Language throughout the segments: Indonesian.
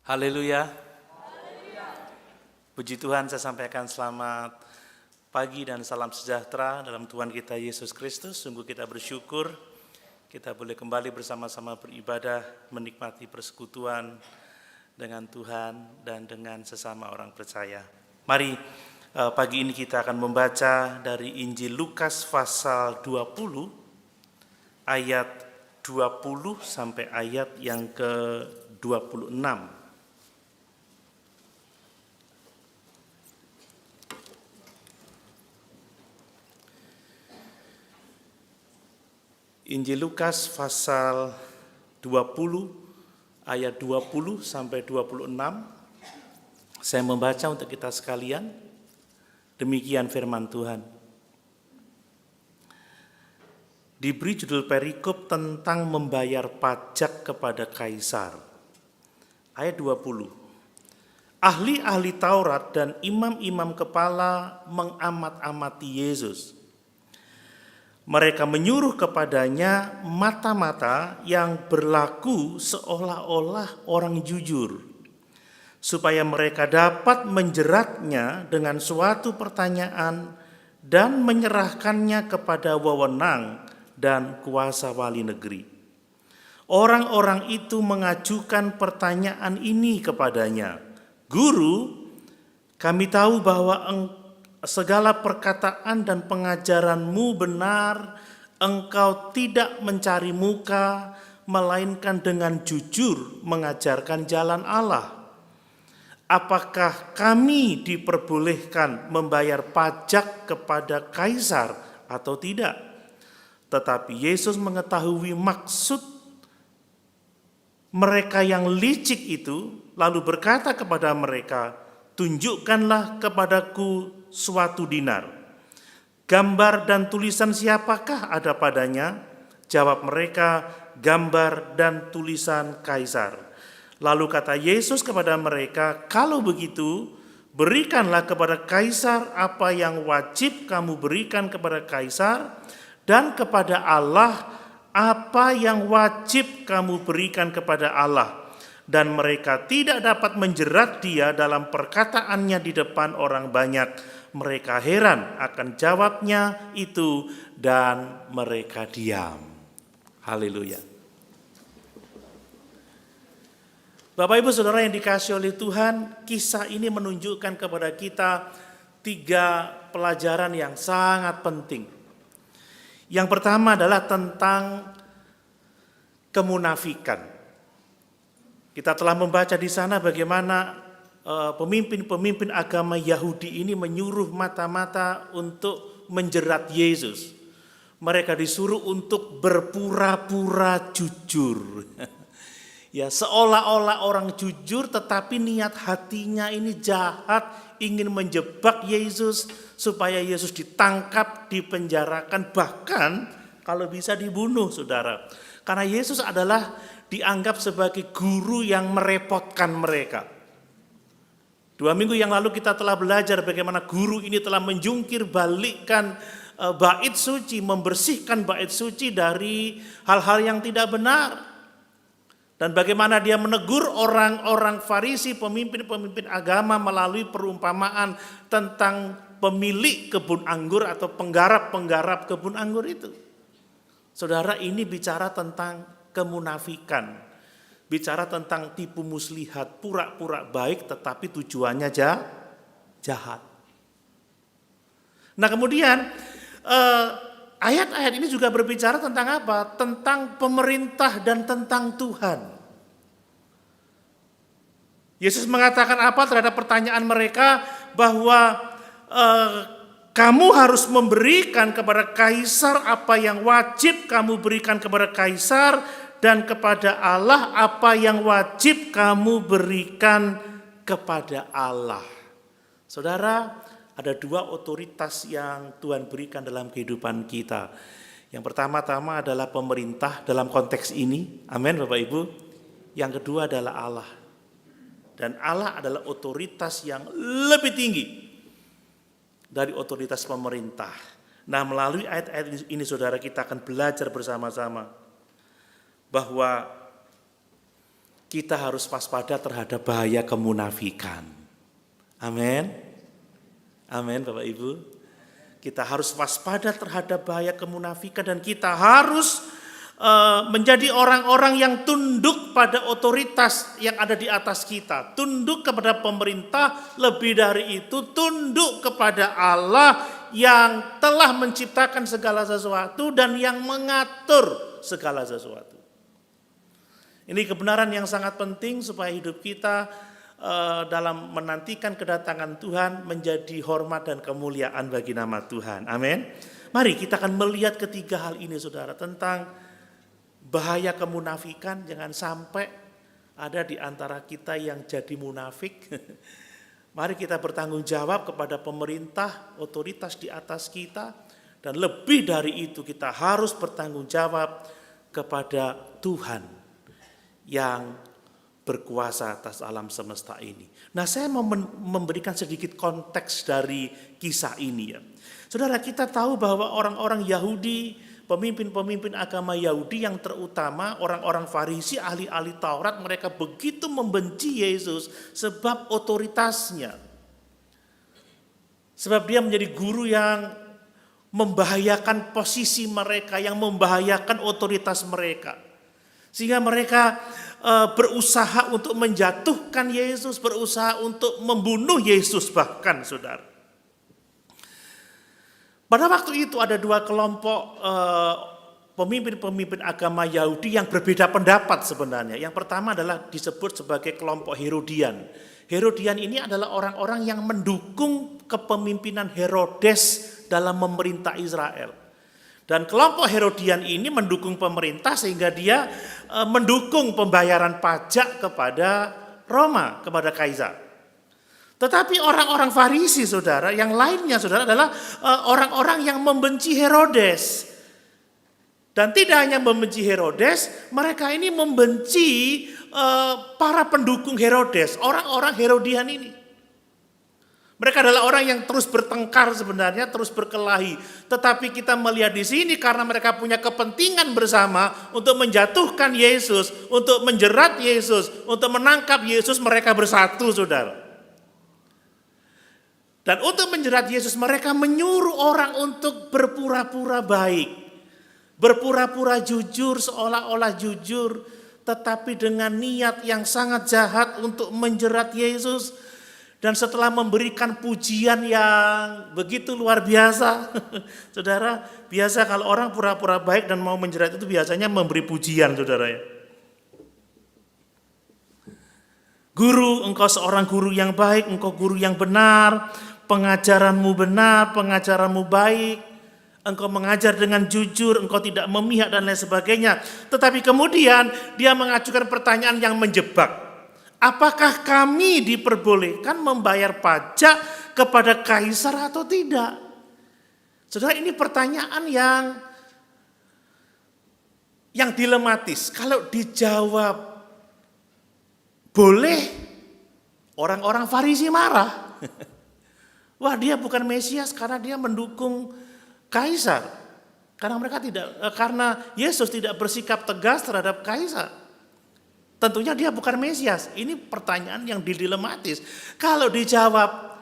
Haleluya. Puji Tuhan, saya sampaikan selamat pagi dan salam sejahtera dalam Tuhan kita Yesus Kristus. Sungguh kita bersyukur kita boleh kembali bersama-sama beribadah, menikmati persekutuan dengan Tuhan dan dengan sesama orang percaya. Mari pagi ini kita akan membaca dari Injil Lukas pasal 20 ayat 20 sampai ayat yang ke-26. Injil Lukas pasal 20 ayat 20 sampai 26. Saya membaca untuk kita sekalian. Demikian firman Tuhan. Diberi judul perikop tentang membayar pajak kepada kaisar. Ayat 20. Ahli-ahli Taurat dan imam-imam kepala mengamat-amati Yesus. Mereka menyuruh kepadanya mata-mata yang berlaku seolah-olah orang jujur, supaya mereka dapat menjeratnya dengan suatu pertanyaan dan menyerahkannya kepada wewenang dan kuasa wali negeri. Orang-orang itu mengajukan pertanyaan ini kepadanya, "Guru, kami tahu bahwa segala perkataan dan pengajaranmu benar, engkau tidak mencari muka, melainkan dengan jujur mengajarkan jalan Allah. Apakah kami diperbolehkan membayar pajak kepada kaisar atau tidak?" Tetapi Yesus mengetahui maksud mereka yang licik itu, lalu berkata kepada mereka, "Tunjukkanlah kepadaku suatu dinar. Gambar dan tulisan siapakah ada padanya?" Jawab mereka, "Gambar dan tulisan kaisar." Lalu kata Yesus kepada mereka, "Kalau begitu, berikanlah kepada kaisar apa yang wajib kamu berikan kepada kaisar, dan kepada Allah apa yang wajib kamu berikan kepada Allah." Dan mereka tidak dapat menjerat dia dalam perkataannya di depan orang banyak. Mereka heran akan jawabnya itu dan mereka diam. Haleluya. Bapak Ibu Saudara yang dikasihi oleh Tuhan, kisah ini menunjukkan kepada kita 3 pelajaran yang sangat penting. Yang pertama adalah tentang kemunafikan. Kita telah membaca di sana bagaimana pemimpin-pemimpin agama Yahudi ini menyuruh mata-mata untuk menjerat Yesus. Mereka disuruh untuk berpura-pura jujur. Ya, seolah-olah orang jujur tetapi niat hatinya ini jahat, ingin menjebak Yesus supaya Yesus ditangkap, dipenjarakan, bahkan kalau bisa dibunuh, Saudara. Karena Yesus adalah dianggap sebagai guru yang merepotkan mereka. 2 minggu yang lalu kita telah belajar bagaimana guru ini telah menjungkir balikkan bait suci, membersihkan bait suci dari hal-hal yang tidak benar. Dan bagaimana dia menegur orang-orang Farisi, pemimpin-pemimpin agama melalui perumpamaan tentang pemilik kebun anggur atau penggarap-penggarap kebun anggur itu. Saudara, ini bicara tentang kemunafikan. Bicara tentang tipu muslihat, pura-pura baik tetapi tujuannya jahat. Nah, kemudian ayat-ayat ini juga berbicara tentang apa? Tentang pemerintah dan tentang Tuhan. Yesus mengatakan apa terhadap pertanyaan mereka? Bahwa kamu harus memberikan kepada kaisar apa yang wajib kamu berikan kepada kaisar, dan kepada Allah apa yang wajib kamu berikan kepada Allah. Saudara, ada 2 otoritas yang Tuhan berikan dalam kehidupan kita. Yang pertama-tama adalah pemerintah dalam konteks ini. Amin Bapak Ibu. Yang kedua adalah Allah. Dan Allah adalah otoritas yang lebih tinggi dari otoritas pemerintah. Nah, melalui ayat-ayat ini Saudara, kita akan belajar bersama-sama bahwa kita harus waspada terhadap bahaya kemunafikan. Amin. Amin Bapak Ibu. Kita harus waspada terhadap bahaya kemunafikan dan kita harus menjadi orang-orang yang tunduk pada otoritas yang ada di atas kita. Tunduk kepada pemerintah, lebih dari itu tunduk kepada Allah yang telah menciptakan segala sesuatu dan yang mengatur segala sesuatu. Ini kebenaran yang sangat penting supaya hidup kita dalam menantikan kedatangan Tuhan menjadi hormat dan kemuliaan bagi nama Tuhan. Amin. Mari kita akan melihat ketiga hal ini saudara, tentang bahaya kemunafikan. Jangan sampai ada di antara kita yang jadi munafik. Mari kita bertanggung jawab kepada pemerintah, otoritas di atas kita. Dan lebih dari itu kita harus bertanggung jawab kepada Tuhan yang berkuasa atas alam semesta ini. Nah, saya mau memberikan sedikit konteks dari kisah ini ya. Saudara, kita tahu bahwa orang-orang Yahudi, pemimpin-pemimpin agama Yahudi yang terutama orang-orang Farisi, ahli-ahli Taurat, mereka begitu membenci Yesus sebab otoritasnya. Sebab dia menjadi guru yang membahayakan posisi mereka, yang membahayakan otoritas mereka. Sehingga mereka berusaha untuk menjatuhkan Yesus, berusaha untuk membunuh Yesus bahkan saudara. Pada waktu itu ada dua kelompok pemimpin-pemimpin agama Yahudi yang berbeda pendapat sebenarnya. Yang pertama adalah disebut sebagai kelompok Herodian. Herodian ini adalah orang-orang yang mendukung kepemimpinan Herodes dalam memerintah Israel. Dan kelompok Herodian ini mendukung pemerintah sehingga dia mendukung pembayaran pajak kepada Roma, kepada Kaisar. Tetapi orang-orang Farisi saudara, yang lainnya saudara adalah orang-orang yang membenci Herodes. Dan tidak hanya membenci Herodes, mereka ini membenci para pendukung Herodes, orang-orang Herodian ini. Mereka adalah orang yang terus bertengkar sebenarnya, terus berkelahi. Tetapi kita melihat di sini karena mereka punya kepentingan bersama untuk menjatuhkan Yesus, untuk menjerat Yesus, untuk menangkap Yesus, mereka bersatu saudara. Dan untuk menjerat Yesus mereka menyuruh orang untuk berpura-pura baik. Berpura-pura jujur, seolah-olah jujur. Tetapi dengan niat yang sangat jahat untuk menjerat Yesus. Dan setelah memberikan pujian yang begitu luar biasa. Saudara, biasa kalau orang pura-pura baik dan mau menjerat itu biasanya memberi pujian saudara ya. Guru, engkau seorang guru yang baik, engkau guru yang benar. Pengajaranmu benar, pengajaranmu baik, engkau mengajar dengan jujur, engkau tidak memihak dan lain sebagainya. Tetapi kemudian dia mengajukan pertanyaan yang menjebak. Apakah kami diperbolehkan membayar pajak kepada kaisar atau tidak? Saudara, ini pertanyaan yang dilematis. Kalau dijawab boleh, orang-orang Farisi marah. Wah, dia bukan Mesias karena dia mendukung kaisar. Karena Yesus tidak bersikap tegas terhadap kaisar. Tentunya dia bukan Mesias. Ini pertanyaan yang dilematis. Kalau dijawab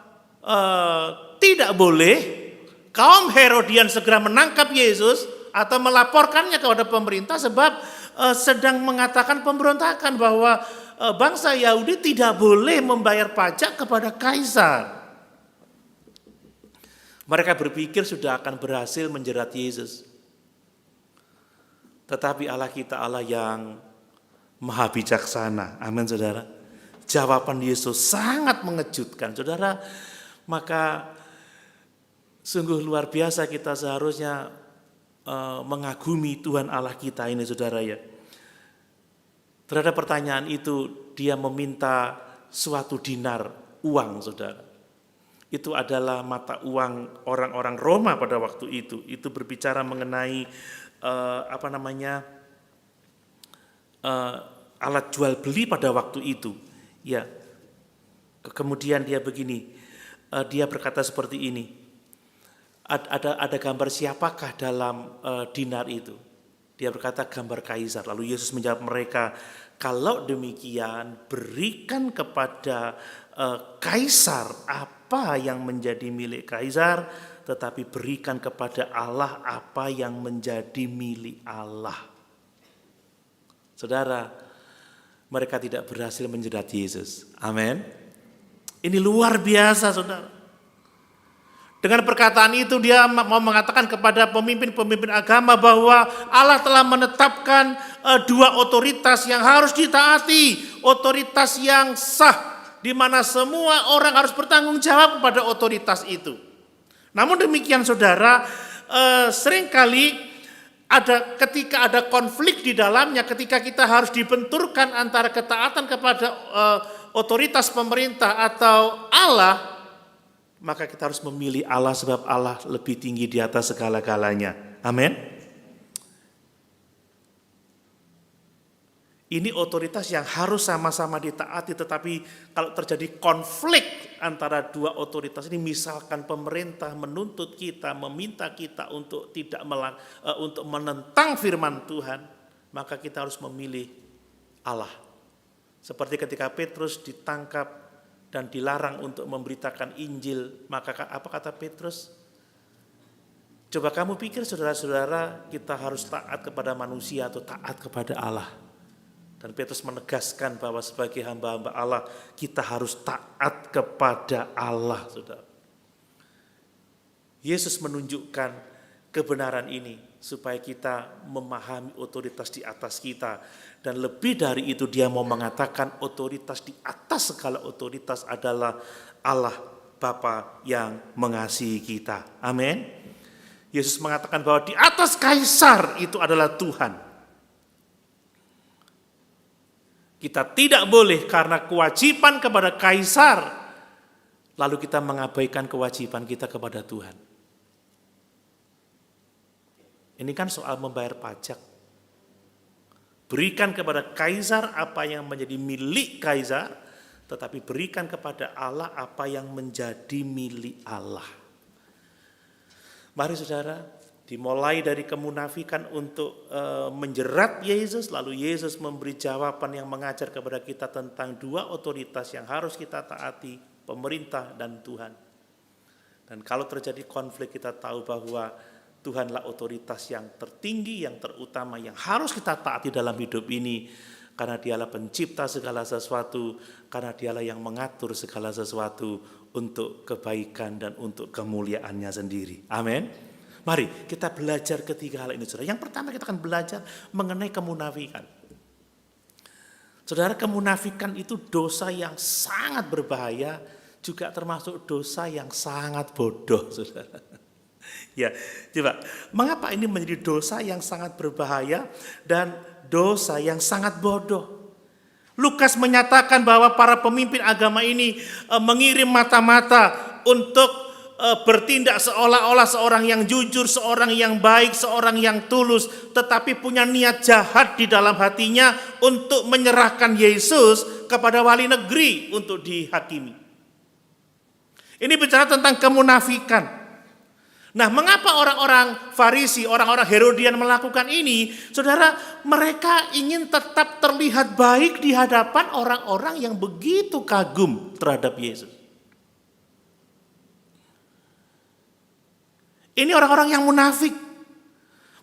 tidak boleh, kaum Herodian segera menangkap Yesus atau melaporkannya kepada pemerintah sebab sedang mengatakan pemberontakan bahwa bangsa Yahudi tidak boleh membayar pajak kepada kaisar. Mereka berpikir sudah akan berhasil menjerat Yesus. Tetapi Allah kita Allah yang maha bijaksana. Amin saudara. Jawaban Yesus sangat mengejutkan saudara. Maka sungguh luar biasa kita seharusnya mengagumi Tuhan Allah kita ini saudara ya. Terhadap pertanyaan itu dia meminta suatu dinar uang saudara. Itu adalah mata uang orang-orang Roma pada waktu itu. Itu berbicara mengenai alat jual beli pada waktu itu. Ya. Kemudian dia begini, dia berkata seperti ini. Ada gambar siapakah dalam dinar itu? Dia berkata gambar kaisar. Lalu Yesus menjawab mereka, kalau demikian berikan kepada kaisar apa yang menjadi milik kaisar, tetapi berikan kepada Allah apa yang menjadi milik Allah. Saudara, mereka tidak berhasil menjerat Yesus. Amin. Ini luar biasa, saudara. Dengan perkataan itu dia mau mengatakan kepada pemimpin-pemimpin agama bahwa Allah telah menetapkan dua otoritas yang harus ditaati. Otoritas yang sah, di mana semua orang harus bertanggung jawab kepada otoritas itu. Namun demikian saudara, seringkali ketika ada konflik di dalamnya, ketika kita harus dibenturkan antara ketaatan kepada otoritas pemerintah atau Allah, maka kita harus memilih Allah sebab Allah lebih tinggi di atas segala-galanya. Amin. Ini otoritas yang harus sama-sama ditaati, tetapi kalau terjadi konflik antara dua otoritas ini, misalkan pemerintah menuntut kita, meminta kita untuk untuk menentang firman Tuhan, maka kita harus memilih Allah. Seperti ketika Petrus ditangkap dan dilarang untuk memberitakan Injil, maka apa kata Petrus? Coba kamu pikir saudara-saudara, kita harus taat kepada manusia atau taat kepada Allah? Dan Petrus menegaskan bahwa sebagai hamba-hamba Allah, kita harus taat kepada Allah, saudara. Yesus menunjukkan kebenaran ini supaya kita memahami otoritas di atas kita. Dan lebih dari itu dia mau mengatakan otoritas di atas segala otoritas adalah Allah Bapa yang mengasihi kita. Amin. Yesus mengatakan bahwa di atas kaisar itu adalah Tuhan. Kita tidak boleh karena kewajiban kepada kaisar, lalu kita mengabaikan kewajiban kita kepada Tuhan. Ini kan soal membayar pajak. Berikan kepada kaisar apa yang menjadi milik kaisar, tetapi berikan kepada Allah apa yang menjadi milik Allah. Mari saudara, dimulai dari kemunafikan untuk menjerat Yesus, lalu Yesus memberi jawaban yang mengajar kepada kita tentang dua otoritas yang harus kita taati, pemerintah dan Tuhan. Dan kalau terjadi konflik, kita tahu bahwa Tuhanlah otoritas yang tertinggi, yang terutama, yang harus kita taati dalam hidup ini. Karena dialah pencipta segala sesuatu, karena dialah yang mengatur segala sesuatu untuk kebaikan dan untuk kemuliaannya sendiri. Amin. Mari kita belajar ketiga hal ini, saudara. Yang pertama kita akan belajar mengenai kemunafikan. Saudara, kemunafikan itu dosa yang sangat berbahaya, juga termasuk dosa yang sangat bodoh, saudara. Ya, coba, mengapa ini menjadi dosa yang sangat berbahaya dan dosa yang sangat bodoh? Lukas menyatakan bahwa para pemimpin agama ini mengirim mata-mata untuk bertindak seolah-olah seorang yang jujur, seorang yang baik, seorang yang tulus, tetapi punya niat jahat di dalam hatinya untuk menyerahkan Yesus kepada wali negeri untuk dihakimi. Ini bicara tentang kemunafikan. Nah, mengapa orang-orang Farisi, orang-orang Herodian melakukan ini? Saudara, mereka ingin tetap terlihat baik di hadapan orang-orang yang begitu kagum terhadap Yesus. Ini orang-orang yang munafik.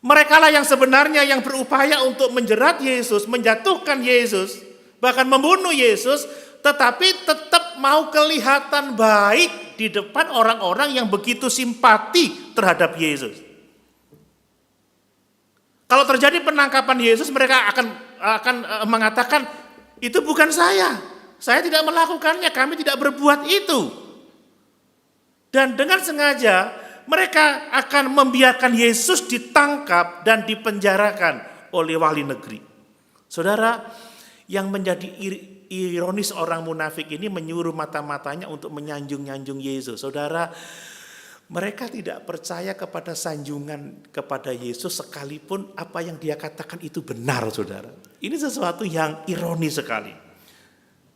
Merekalah yang sebenarnya yang berupaya untuk menjerat Yesus, menjatuhkan Yesus, bahkan membunuh Yesus, tetapi tetap mau kelihatan baik di depan orang-orang yang begitu simpati terhadap Yesus. Kalau terjadi penangkapan Yesus, mereka akan mengatakan, itu bukan saya tidak melakukannya, kami tidak berbuat itu. Dan dengan sengaja mereka akan membiarkan Yesus ditangkap dan dipenjarakan oleh wali negeri. Saudara, yang menjadi ironis orang munafik ini menyuruh mata-matanya untuk menyanjung-nyanjung Yesus. Saudara, mereka tidak percaya kepada sanjungan kepada Yesus sekalipun apa yang dia katakan itu benar, saudara. Ini sesuatu yang ironis sekali.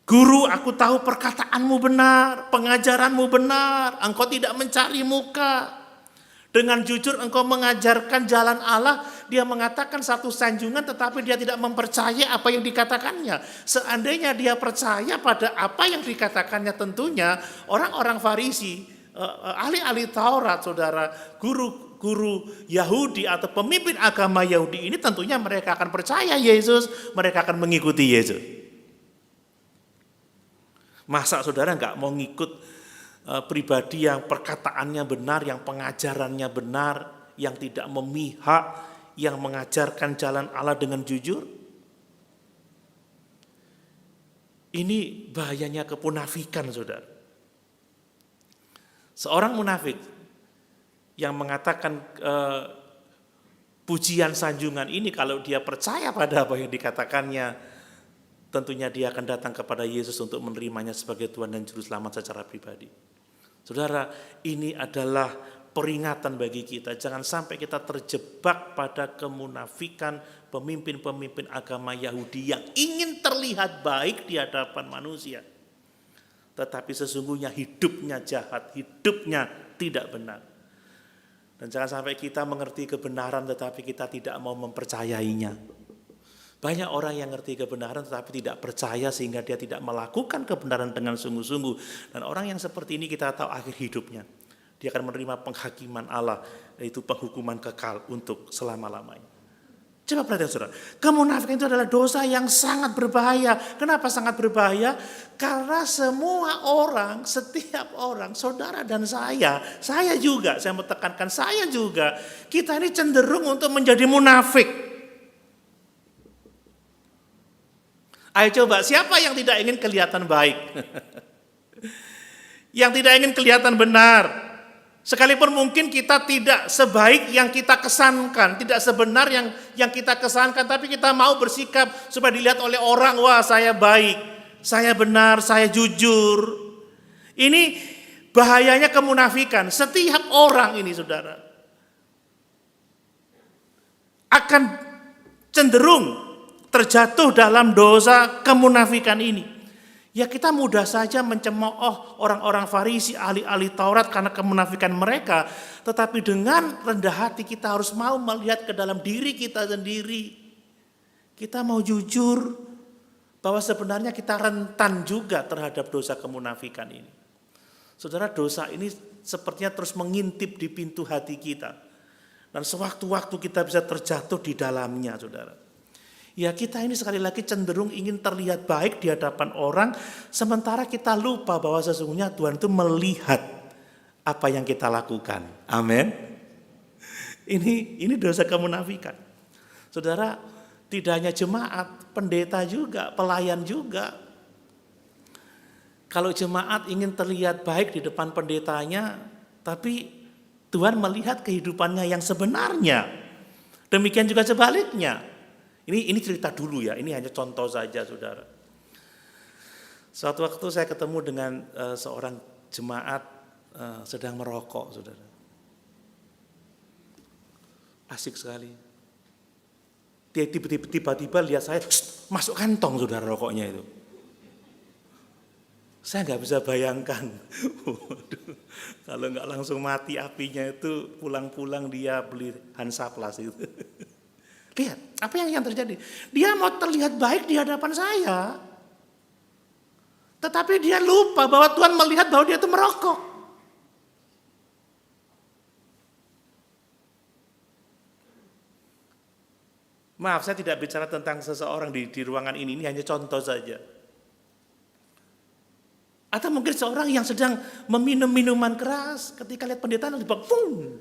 Guru, aku tahu perkataanmu benar, pengajaranmu benar, engkau tidak mencari muka. Dengan jujur engkau mengajarkan jalan Allah, dia mengatakan satu sanjungan tetapi dia tidak mempercayai apa yang dikatakannya. Seandainya dia percaya pada apa yang dikatakannya, tentunya orang-orang Farisi, ahli-ahli Taurat, saudara, guru Yahudi atau pemimpin agama Yahudi ini, tentunya mereka akan percaya Yesus, mereka akan mengikuti Yesus. Masa saudara nggak mau ngikut pribadi yang perkataannya benar, yang pengajarannya benar, yang tidak memihak, yang mengajarkan jalan Allah dengan jujur? Ini bahayanya kemunafikan, saudara. Seorang munafik yang mengatakan pujian sanjungan ini, kalau dia percaya pada apa yang dikatakannya, tentunya dia akan datang kepada Yesus untuk menerimanya sebagai Tuhan dan Juru Selamat secara pribadi. Saudara, ini adalah peringatan bagi kita. Jangan sampai kita terjebak pada kemunafikan pemimpin-pemimpin agama Yahudi yang ingin terlihat baik di hadapan manusia, tetapi sesungguhnya hidupnya jahat, hidupnya tidak benar. Dan jangan sampai kita mengerti kebenaran tetapi kita tidak mau mempercayainya. Banyak orang yang ngerti kebenaran tetapi tidak percaya sehingga dia tidak melakukan kebenaran dengan sungguh-sungguh. Dan orang yang seperti ini kita tahu akhir hidupnya, dia akan menerima penghakiman Allah, yaitu penghukuman kekal untuk selama-lamanya. Coba perhatikan saudara, kemunafikan itu adalah dosa yang sangat berbahaya. Kenapa sangat berbahaya? Karena semua orang, setiap orang, saudara dan saya juga, saya mau tekankan saya juga, kita ini cenderung untuk menjadi munafik. Ayo coba, siapa yang tidak ingin kelihatan baik? Yang tidak ingin kelihatan benar. Sekalipun mungkin kita tidak sebaik yang kita kesankan, tidak sebenar yang kita kesankan, tapi kita mau bersikap supaya dilihat oleh orang, wah saya baik, saya benar, saya jujur. Ini bahayanya kemunafikan. Setiap orang ini, saudara, akan cenderung terjatuh dalam dosa kemunafikan ini. Ya, kita mudah saja mencemooh orang-orang Farisi, ahli-ahli Taurat karena kemunafikan mereka. Tetapi dengan rendah hati kita harus mau melihat ke dalam diri kita sendiri. Kita mau jujur bahwa sebenarnya kita rentan juga terhadap dosa kemunafikan ini. Saudara, dosa ini sepertinya terus mengintip di pintu hati kita. Dan sewaktu-waktu kita bisa terjatuh di dalamnya, saudara. Ya, kita ini sekali lagi cenderung ingin terlihat baik di hadapan orang, sementara kita lupa bahwa sesungguhnya Tuhan itu melihat apa yang kita lakukan. Amin. Ini dosa kemunafikan. Saudara, tidak hanya jemaat, pendeta juga, pelayan juga. Kalau jemaat ingin terlihat baik di depan pendetanya, tapi Tuhan melihat kehidupannya yang sebenarnya. Demikian juga sebaliknya. Ini cerita dulu ya, ini hanya contoh saja, saudara. Suatu waktu saya ketemu dengan seorang jemaat sedang merokok, saudara. Asik sekali. Dia tiba-tiba lihat saya, masuk kantong, saudara, rokoknya itu. Saya nggak bisa bayangkan, waduh, kalau nggak langsung mati apinya itu, pulang-pulang dia beli Hansaplast itu. Lihat, apa yang terjadi? Dia mau terlihat baik di hadapan saya. Tetapi dia lupa bahwa Tuhan melihat bahwa dia itu merokok. Maaf, saya tidak bicara tentang seseorang di ruangan ini hanya contoh saja. Atau mungkin seorang yang sedang meminum minuman keras, ketika lihat pendeta lalu boom.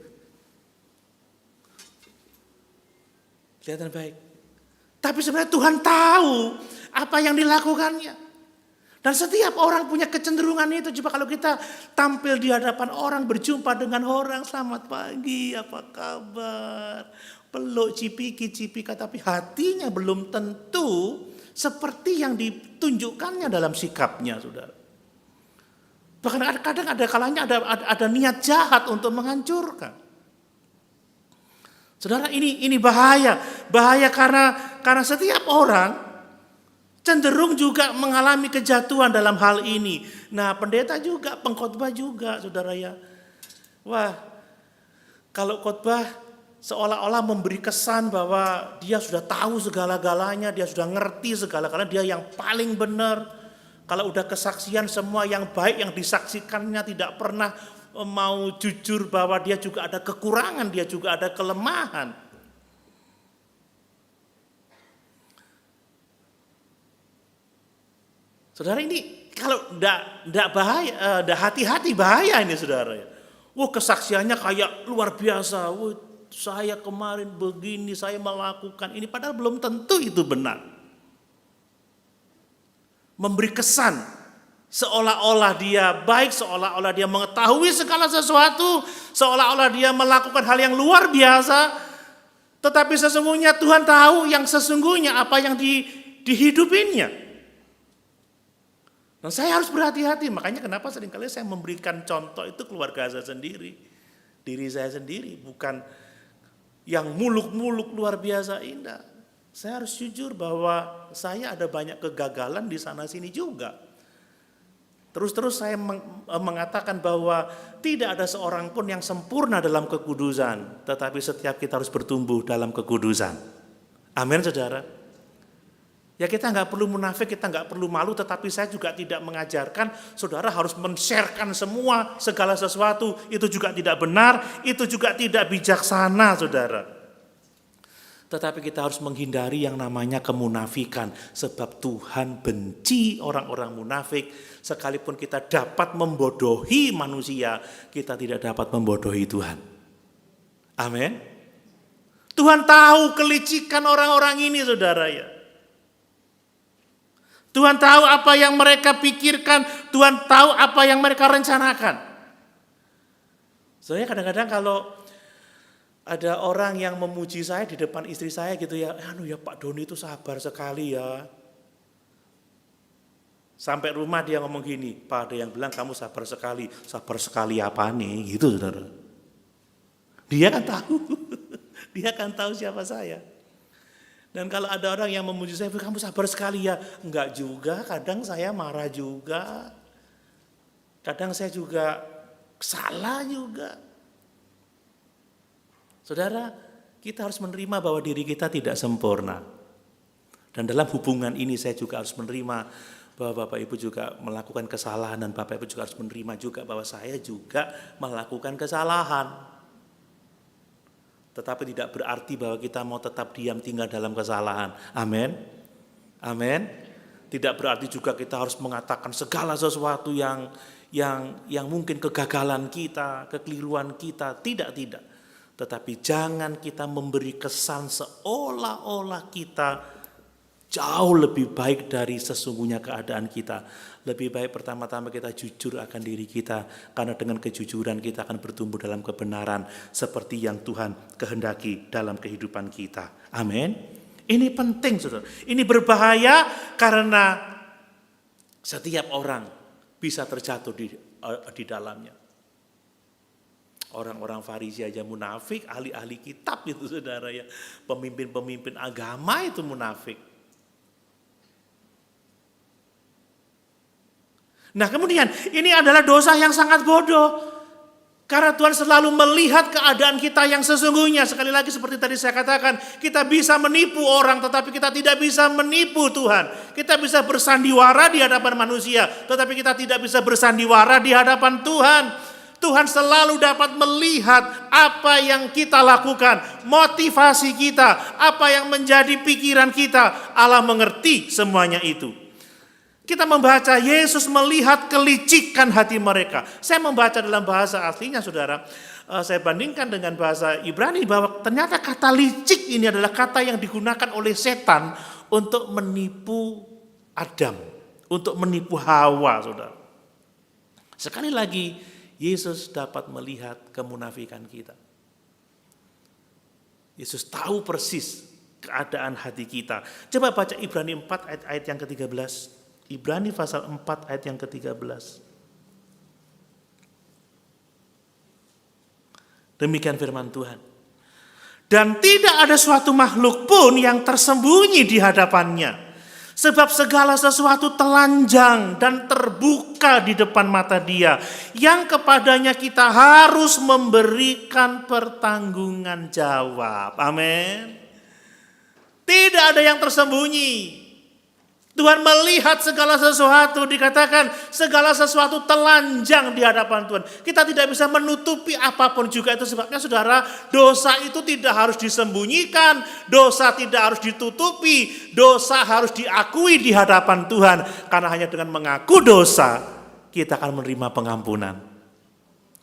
Kelihatan baik. Tapi sebenarnya Tuhan tahu apa yang dilakukannya. Dan setiap orang punya kecenderungan itu. Coba kalau kita tampil di hadapan orang, berjumpa dengan orang, selamat pagi, apa kabar, peluk, cipika, tapi hatinya belum tentu seperti yang ditunjukkannya dalam sikapnya, saudara. Bahkan kadang ada kalanya ada niat jahat untuk menghancurkan. Saudara, ini bahaya karena setiap orang cenderung juga mengalami kejatuhan dalam hal ini. Nah, pendeta juga, pengkhotbah juga, saudara ya. Wah, Kalau khotbah seolah-olah memberi kesan bahwa dia sudah tahu segala-galanya, dia sudah ngerti segala-galanya, dia yang paling benar. Kalau udah kesaksian, semua yang baik yang disaksikannya tidak pernah mau jujur bahwa dia juga ada kekurangan, dia juga ada kelemahan. Saudara, ini kalau enggak bahaya, enggak hati-hati bahaya ini saudara. Wah, kesaksiannya kayak luar biasa. Wah, saya kemarin begini, saya melakukan ini, padahal belum tentu itu benar. Memberi kesan seolah-olah dia baik, seolah-olah dia mengetahui segala sesuatu, seolah-olah dia melakukan hal yang luar biasa, tetapi sesungguhnya Tuhan tahu yang sesungguhnya apa yang dihidupinnya. Dan saya harus berhati-hati, makanya kenapa seringkali saya memberikan contoh itu keluarga saya sendiri, diri saya sendiri, bukan yang muluk-muluk luar biasa indah. Saya harus jujur bahwa saya ada banyak kegagalan di sana sini juga. Terus saya mengatakan bahwa tidak ada seorang pun yang sempurna dalam kekudusan, tetapi setiap kita harus bertumbuh dalam kekudusan. Amin, saudara. Ya, kita nggak perlu munafik, kita nggak perlu malu, tetapi saya juga tidak mengajarkan saudara harus men-sharekan semua segala sesuatu. Itu juga tidak benar, itu juga tidak bijaksana, saudara. Tetapi kita harus menghindari yang namanya kemunafikan, sebab Tuhan benci orang-orang munafik. Sekalipun kita dapat membodohi manusia, kita tidak dapat membodohi Tuhan. Amin. Tuhan tahu kelicikan orang-orang ini, saudara ya. Tuhan tahu apa yang mereka pikirkan, Tuhan tahu apa yang mereka rencanakan. Soalnya kadang-kadang kalau ada orang yang memuji saya di depan istri saya gitu ya, ya Pak Doni itu sabar sekali ya. Sampai rumah dia ngomong gini, Pak, ada yang bilang kamu sabar sekali apa nih, gitu saudara. Dia kan tahu, dia kan tahu siapa saya. Dan kalau ada orang yang memuji saya, kamu sabar sekali ya, enggak juga, kadang saya marah juga, kadang saya juga salah juga. Saudara, kita harus menerima bahwa diri kita tidak sempurna. Dan dalam hubungan ini saya juga harus menerima bahwa Bapak Ibu juga melakukan kesalahan, dan Bapak Ibu juga harus menerima juga bahwa saya juga melakukan kesalahan. Tetapi tidak berarti bahwa kita mau tetap diam tinggal dalam kesalahan. Amin. Amin. Tidak berarti juga kita harus mengatakan segala sesuatu yang mungkin kegagalan kita, kekeliruan kita. Tidak. Tetapi jangan kita memberi kesan seolah-olah kita jauh lebih baik dari sesungguhnya keadaan kita. Lebih baik pertama-tama kita jujur akan diri kita, karena dengan kejujuran kita akan bertumbuh dalam kebenaran seperti yang Tuhan kehendaki dalam kehidupan kita. Amin. Ini penting, saudara. Ini berbahaya karena setiap orang bisa terjatuh di dalamnya. Orang-orang Farisi aja munafik, ahli-ahli kitab itu saudara ya. Pemimpin-pemimpin agama itu munafik. Nah kemudian ini adalah dosa yang sangat bodoh. Karena Tuhan selalu melihat keadaan kita yang sesungguhnya. Sekali lagi seperti tadi saya katakan, kita bisa menipu orang tetapi kita tidak bisa menipu Tuhan. Kita bisa bersandiwara di hadapan manusia, tetapi kita tidak bisa bersandiwara di hadapan Tuhan. Tuhan selalu dapat melihat apa yang kita lakukan, motivasi kita, apa yang menjadi pikiran kita. Allah mengerti semuanya itu. Kita membaca Yesus melihat kelicikan hati mereka. Saya membaca dalam bahasa aslinya saudara. Saya bandingkan dengan bahasa Ibrani bahwa ternyata kata licik ini adalah kata yang digunakan oleh setan untuk menipu Adam, untuk menipu Hawa saudara. Sekali lagi Yesus dapat melihat kemunafikan kita. Yesus tahu persis keadaan hati kita. Coba baca Ibrani 4 ayat yang ke-13. Ibrani pasal 4 ayat yang ke-13. Demikian firman Tuhan. Dan tidak ada suatu makhluk pun yang tersembunyi di hadapannya. Sebab segala sesuatu telanjang dan terbuka di depan mata Dia, yang kepadanya kita harus memberikan pertanggungan jawab. Amin. Tidak ada yang tersembunyi. Tuhan melihat segala sesuatu, dikatakan segala sesuatu telanjang di hadapan Tuhan. Kita tidak bisa menutupi apapun juga, itu sebabnya saudara, dosa itu tidak harus disembunyikan, dosa tidak harus ditutupi, dosa harus diakui di hadapan Tuhan. Karena hanya dengan mengaku dosa, kita akan menerima pengampunan.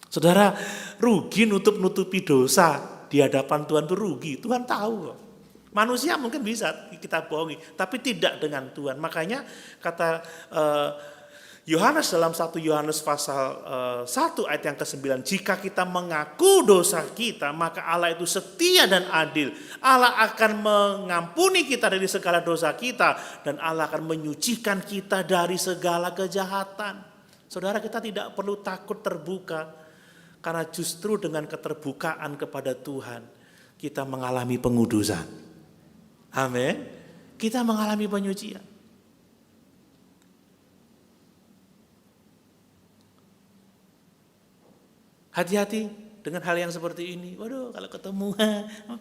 Saudara, rugi nutupi dosa di hadapan Tuhan itu rugi, Tuhan tahu kok. Manusia mungkin bisa kita bohongi, tapi tidak dengan Tuhan. Makanya kata Yohanes dalam 1 Yohanes pasal 1 ayat yang ke-9, jika kita mengaku dosa kita, maka Allah itu setia dan adil. Allah akan mengampuni kita dari segala dosa kita, dan Allah akan menyucikan kita dari segala kejahatan. Saudara, kita tidak perlu takut terbuka, karena justru dengan keterbukaan kepada Tuhan, kita mengalami pengudusan. Amin. Kita mengalami penyucian. Hati-hati dengan hal yang seperti ini. Waduh, kalau ketemu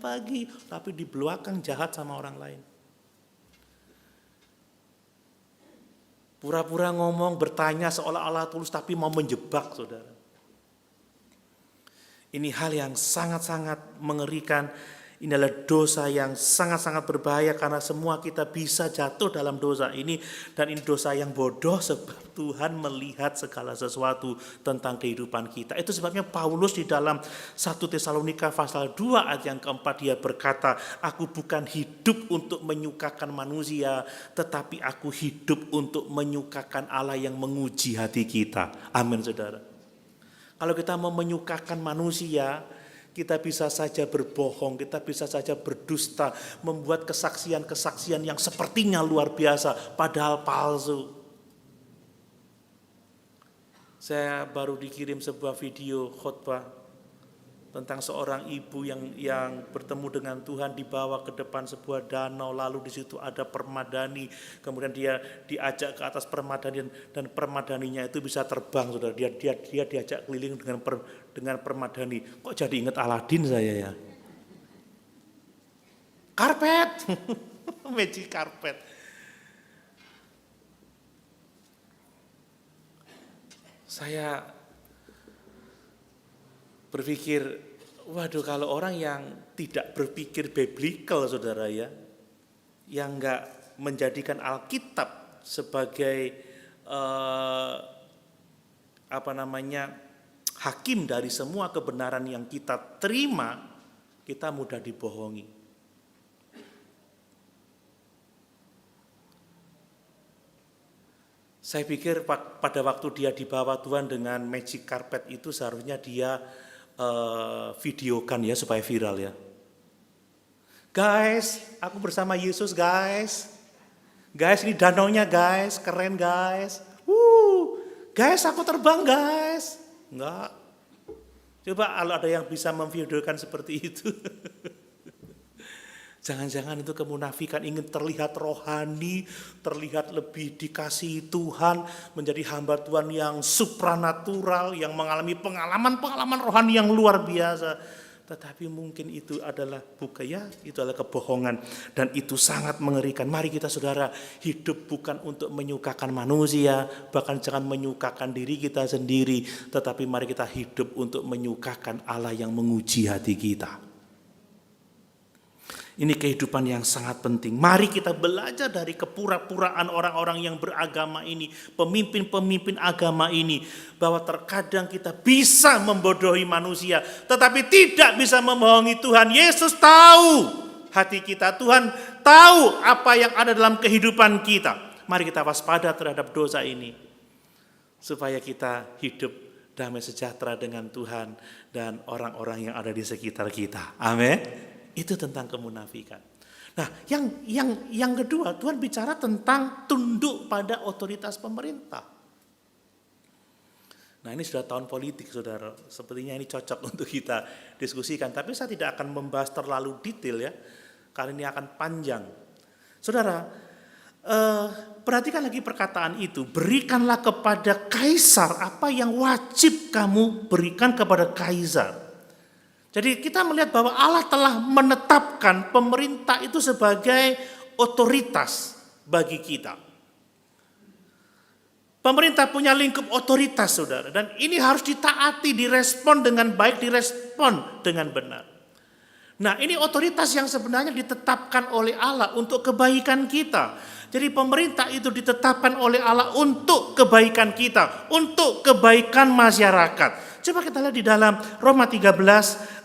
pagi, tapi di belakang jahat sama orang lain. Pura-pura ngomong, bertanya seolah-olah tulus, tapi mau menjebak, saudara. Ini hal yang sangat-sangat mengerikan. Ini adalah dosa yang sangat-sangat berbahaya, karena semua kita bisa jatuh dalam dosa ini. Dan ini dosa yang bodoh, sebab Tuhan melihat segala sesuatu tentang kehidupan kita. Itu sebabnya Paulus di dalam 1 Tesalonika pasal 2 ayat yang keempat, dia berkata, aku bukan hidup untuk menyukakan manusia, tetapi aku hidup untuk menyukakan Allah yang menguji hati kita. Amin, saudara. Kalau kita mau menyukakan manusia, kita bisa saja berbohong, kita bisa saja berdusta, membuat kesaksian-kesaksian yang sepertinya luar biasa, padahal palsu. Saya baru dikirim sebuah video khotbah tentang seorang ibu yang bertemu dengan Tuhan, dibawa ke depan sebuah danau, lalu di situ ada permadani, kemudian dia diajak ke atas permadani, dan permadaninya itu bisa terbang, saudara. Dia diajak keliling dengan permadani. Kok jadi ingat Aladin saya ya? Karpet, magic karpet. Saya berpikir, waduh, kalau orang yang tidak berpikir biblical, saudara ya, yang enggak menjadikan Alkitab sebagai hakim dari semua kebenaran yang kita terima, kita mudah dibohongi. Saya pikir pada waktu dia dibawa Tuhan dengan magic carpet itu, seharusnya dia videokan ya supaya viral ya. Guys, aku bersama Yesus guys. Guys, ini danaunya guys, keren guys. Guys, aku terbang guys. Enggak. Coba kalau ada yang bisa memvideokan seperti itu. Jangan-jangan itu kemunafikan, ingin terlihat rohani, terlihat lebih dikasihi Tuhan, menjadi hamba Tuhan yang supranatural, yang mengalami pengalaman-pengalaman rohani yang luar biasa. Tetapi mungkin itu adalah itu adalah kebohongan, dan itu sangat mengerikan. Mari kita, saudara, hidup bukan untuk menyukakan manusia, bahkan jangan menyukakan diri kita sendiri, tetapi mari kita hidup untuk menyukakan Allah yang menguji hati kita. Ini kehidupan yang sangat penting. Mari kita belajar dari kepura-puraan orang-orang yang beragama ini, pemimpin-pemimpin agama ini, bahwa terkadang kita bisa membodohi manusia, tetapi tidak bisa membohongi Tuhan. Yesus tahu hati kita, Tuhan tahu apa yang ada dalam kehidupan kita. Mari kita waspada terhadap dosa ini, supaya kita hidup damai sejahtera dengan Tuhan dan orang-orang yang ada di sekitar kita. Amin. Itu tentang kemunafikan. Nah, yang kedua, Tuhan bicara tentang tunduk pada otoritas pemerintah. Nah, ini sudah tahun politik, saudara. Sepertinya ini cocok untuk kita diskusikan. Tapi saya tidak akan membahas terlalu detail ya, karena ini akan panjang. Saudara, Perhatikan lagi perkataan itu, berikanlah kepada kaisar apa yang wajib kamu berikan kepada kaisar. Jadi kita melihat bahwa Allah telah menetapkan pemerintah itu sebagai otoritas bagi kita. Pemerintah punya lingkup otoritas, saudara, dan ini harus ditaati, direspon dengan baik, direspon dengan benar. Nah, ini otoritas yang sebenarnya ditetapkan oleh Allah untuk kebaikan kita. Jadi pemerintah itu ditetapkan oleh Allah untuk kebaikan kita, untuk kebaikan masyarakat. Coba kita lihat di dalam Roma 13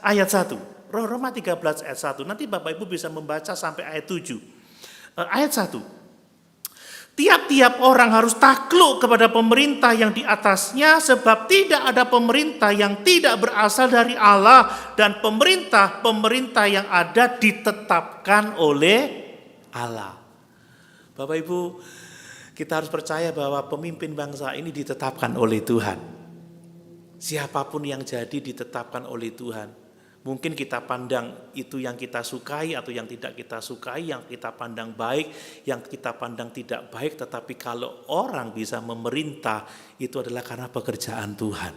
ayat 1. Roma 13 ayat 1. Nanti Bapak Ibu bisa membaca sampai ayat 7. Ayat 1. Tiap-tiap orang harus takluk kepada pemerintah yang di atasnya, sebab tidak ada pemerintah yang tidak berasal dari Allah, dan pemerintah yang ada ditetapkan oleh Allah. Bapak Ibu, kita harus percaya bahwa pemimpin bangsa ini ditetapkan oleh Tuhan. Siapapun yang jadi ditetapkan oleh Tuhan. Mungkin kita pandang itu yang kita sukai atau yang tidak kita sukai, yang kita pandang baik, yang kita pandang tidak baik, tetapi kalau orang bisa memerintah, itu adalah karena pekerjaan Tuhan.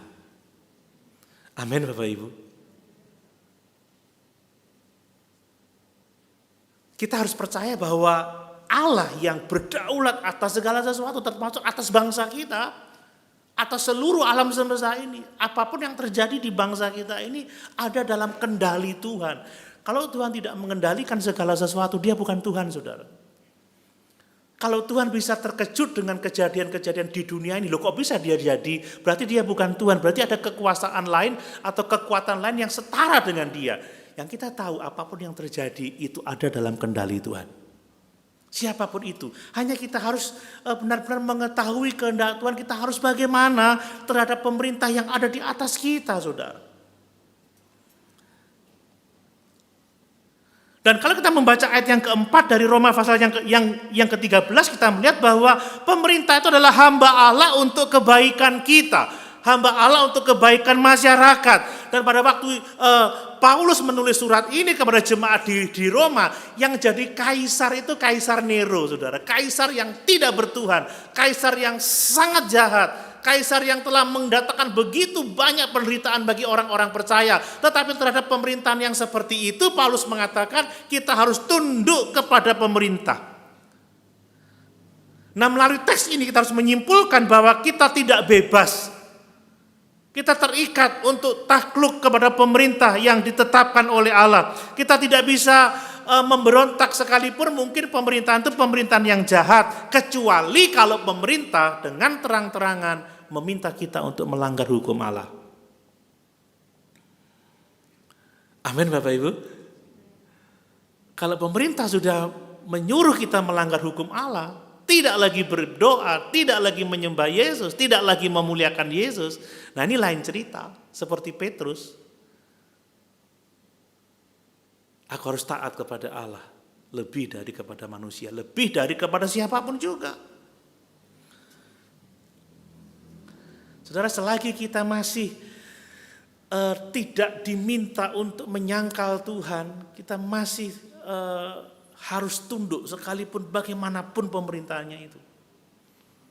Amin Bapak Ibu. Kita harus percaya bahwa Allah yang berdaulat atas segala sesuatu, termasuk atas bangsa kita, atas seluruh alam semesta ini. Apapun yang terjadi di bangsa kita ini ada dalam kendali Tuhan. Kalau Tuhan tidak mengendalikan segala sesuatu, dia bukan Tuhan, saudara. Kalau Tuhan bisa terkejut dengan kejadian-kejadian di dunia ini, loh kok bisa dia jadi? Berarti dia bukan Tuhan, berarti ada kekuasaan lain atau kekuatan lain yang setara dengan dia. Yang kita tahu apapun yang terjadi itu ada dalam kendali Tuhan. Siapapun itu, hanya kita harus benar-benar mengetahui kehendak Tuhan, kita harus bagaimana terhadap pemerintah yang ada di atas kita, saudara. Dan kalau kita membaca ayat yang keempat dari Roma pasal yang ke-13, kita melihat bahwa pemerintah itu adalah hamba Allah untuk kebaikan kita, hamba Allah untuk kebaikan masyarakat. Dan pada waktu Paulus menulis surat ini kepada jemaat di Roma, yang jadi kaisar itu Kaisar Nero, saudara. Kaisar yang tidak bertuhan, kaisar yang sangat jahat, kaisar yang telah mendatangkan begitu banyak penderitaan bagi orang-orang percaya. Tetapi terhadap pemerintahan yang seperti itu, Paulus mengatakan kita harus tunduk kepada pemerintah. Nah, melalui teks ini kita harus menyimpulkan bahwa kita tidak bebas. Kita terikat untuk takluk kepada pemerintah yang ditetapkan oleh Allah. Kita tidak bisa memberontak sekalipun mungkin pemerintahan itu pemerintahan yang jahat. Kecuali kalau pemerintah dengan terang-terangan meminta kita untuk melanggar hukum Allah. Amin Bapak Ibu. Kalau pemerintah sudah menyuruh kita melanggar hukum Allah, tidak lagi berdoa, tidak lagi menyembah Yesus, tidak lagi memuliakan Yesus. Nah ini lain cerita, seperti Petrus. Aku harus taat kepada Allah, lebih dari kepada manusia, lebih dari kepada siapapun juga. Saudara, selagi kita masih tidak diminta untuk menyangkal Tuhan, kita masih harus tunduk sekalipun bagaimanapun pemerintahannya itu.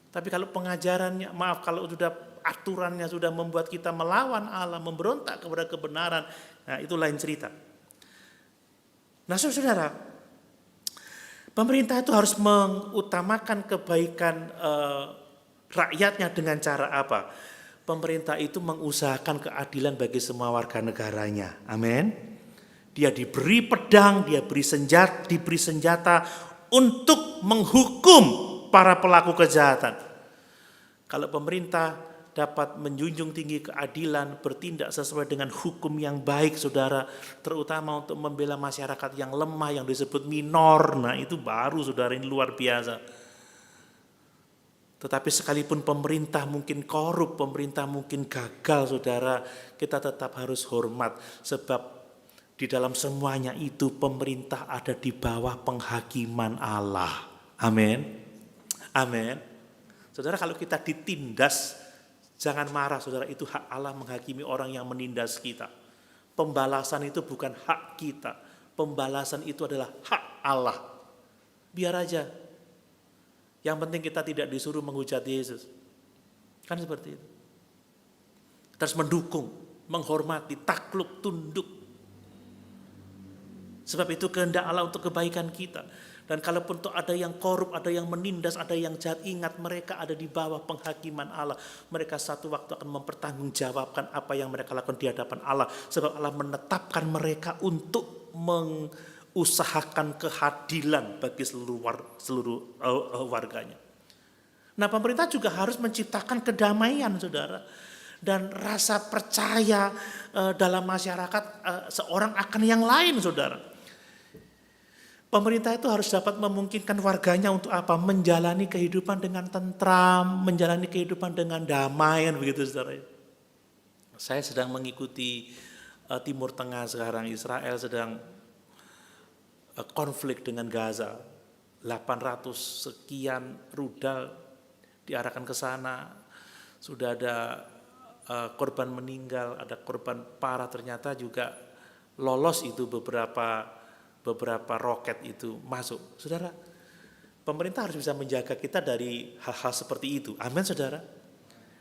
Tapi kalau pengajarannya, kalau sudah aturannya sudah membuat kita melawan Allah, memberontak kepada kebenaran, nah itu lain cerita. Nah saudara, pemerintah itu harus mengutamakan kebaikan rakyatnya dengan cara apa? Pemerintah itu mengusahakan keadilan bagi semua warga negaranya. Amin. Dia diberi pedang, diberi senjata untuk menghukum para pelaku kejahatan. Kalau pemerintah dapat menjunjung tinggi keadilan, bertindak sesuai dengan hukum yang baik, saudara, terutama untuk membela masyarakat yang lemah, yang disebut minor, nah itu baru saudara, ini luar biasa. Tetapi sekalipun pemerintah mungkin korup, pemerintah mungkin gagal, saudara, kita tetap harus hormat, sebab di dalam semuanya itu pemerintah ada di bawah penghakiman Allah. Amin. Amin. Saudara, kalau kita ditindas, jangan marah, saudara, itu hak Allah menghakimi orang yang menindas kita. Pembalasan itu bukan hak kita. Pembalasan itu adalah hak Allah. Biar aja. Yang penting kita tidak disuruh menghujat Yesus. Kan seperti itu. Kita harus mendukung, menghormati, takluk, tunduk. Sebab itu kehendak Allah untuk kebaikan kita. Dan kalaupun ada yang korup, ada yang menindas, ada yang jahat, ingat mereka ada di bawah penghakiman Allah. Mereka satu waktu akan mempertanggungjawabkan apa yang mereka lakukan di hadapan Allah. Sebab Allah menetapkan mereka untuk mengusahakan keadilan bagi seluruh warganya. Nah, pemerintah juga harus menciptakan kedamaian, saudara. Dan rasa percaya dalam masyarakat seorang akan yang lain, saudara. Pemerintah itu harus dapat memungkinkan warganya untuk apa? Menjalani kehidupan dengan tentram, menjalani kehidupan dengan damai, kan begitu, saudara. Saya sedang mengikuti Timur Tengah sekarang. Israel sedang konflik dengan Gaza. 800 sekian rudal diarahkan ke sana. Sudah ada korban meninggal, ada korban parah, ternyata juga lolos itu beberapa roket itu masuk. Saudara, pemerintah harus bisa menjaga kita dari hal-hal seperti itu. Amin, saudara.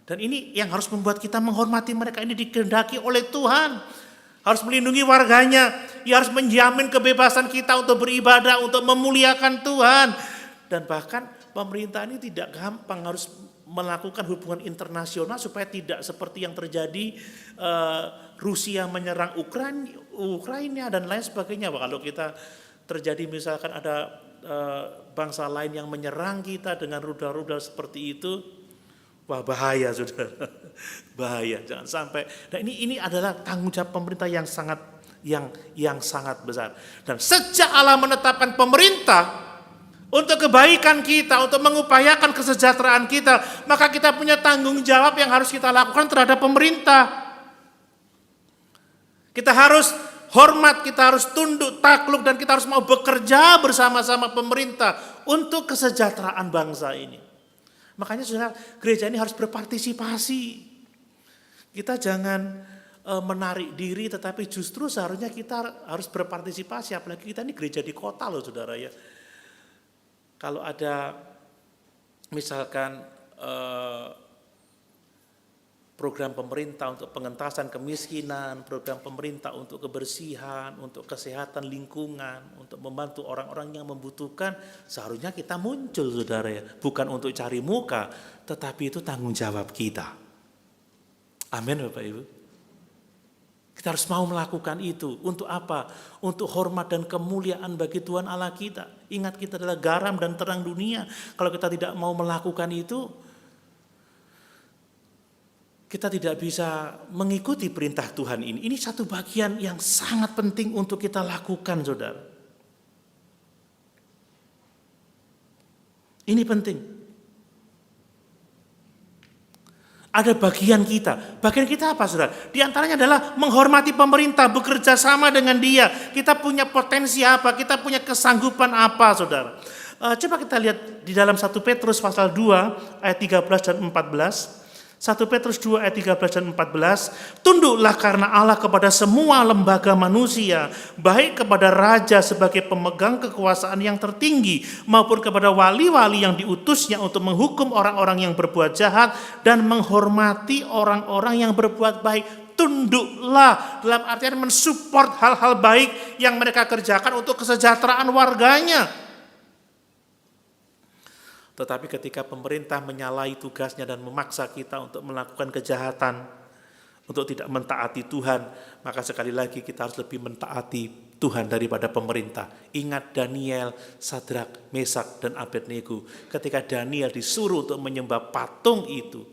Dan ini yang harus membuat kita menghormati mereka. Ini dikehendaki oleh Tuhan. Harus melindungi warganya. Ia harus menjamin kebebasan kita untuk beribadah, untuk memuliakan Tuhan. Dan bahkan pemerintah ini tidak gampang, harus melakukan hubungan internasional supaya tidak seperti yang terjadi Rusia menyerang Ukraina dan lain sebagainya. Kalau kita terjadi misalkan ada bangsa lain yang menyerang kita dengan rudal-rudal seperti itu, wah bahaya, saudara. Bahaya, jangan sampai. Nah, ini adalah tanggung jawab pemerintah yang sangat besar. Dan sejak Allah menetapkan pemerintah untuk kebaikan kita, untuk mengupayakan kesejahteraan kita, maka kita punya tanggung jawab yang harus kita lakukan terhadap pemerintah. Kita harus hormat, kita harus tunduk, takluk, dan kita harus mau bekerja bersama-sama pemerintah untuk kesejahteraan bangsa ini. Makanya saudara, gereja ini harus berpartisipasi. Kita jangan menarik diri, tetapi justru seharusnya kita harus berpartisipasi. Apalagi kita ini gereja di kota loh, saudara ya. Kalau ada misalkan program pemerintah untuk pengentasan kemiskinan, program pemerintah untuk kebersihan, untuk kesehatan lingkungan, untuk membantu orang-orang yang membutuhkan, seharusnya kita muncul, saudara ya. Bukan untuk cari muka, tetapi itu tanggung jawab kita. Amin, Bapak Ibu. Kita harus mau melakukan itu. Untuk apa? Untuk hormat dan kemuliaan bagi Tuhan Allah kita. Ingat, kita adalah garam dan terang dunia. Kalau kita tidak mau melakukan itu, kita tidak bisa mengikuti perintah Tuhan ini. Ini satu bagian yang sangat penting untuk kita lakukan, saudara. Ini penting. Ada bagian kita. Bagian kita apa, saudara? Di antaranya adalah menghormati pemerintah, bekerja sama dengan dia. Kita punya potensi apa? Kita punya kesanggupan apa, saudara? Coba kita lihat di dalam 1 Petrus pasal 2 ayat 13 dan 14. 1 Petrus 2 ayat 13 dan 14, tunduklah karena Allah kepada semua lembaga manusia, baik kepada raja sebagai pemegang kekuasaan yang tertinggi, maupun kepada wali-wali yang diutusnya untuk menghukum orang-orang yang berbuat jahat dan menghormati orang-orang yang berbuat baik. Tunduklah dalam artian mensupport hal-hal baik yang mereka kerjakan untuk kesejahteraan warganya. Tetapi ketika pemerintah menyalahi tugasnya dan memaksa kita untuk melakukan kejahatan, untuk tidak mentaati Tuhan, maka sekali lagi kita harus lebih mentaati Tuhan daripada pemerintah. Ingat Daniel, Sadrak, Mesak, dan Abednego. Ketika Daniel disuruh untuk menyembah patung itu,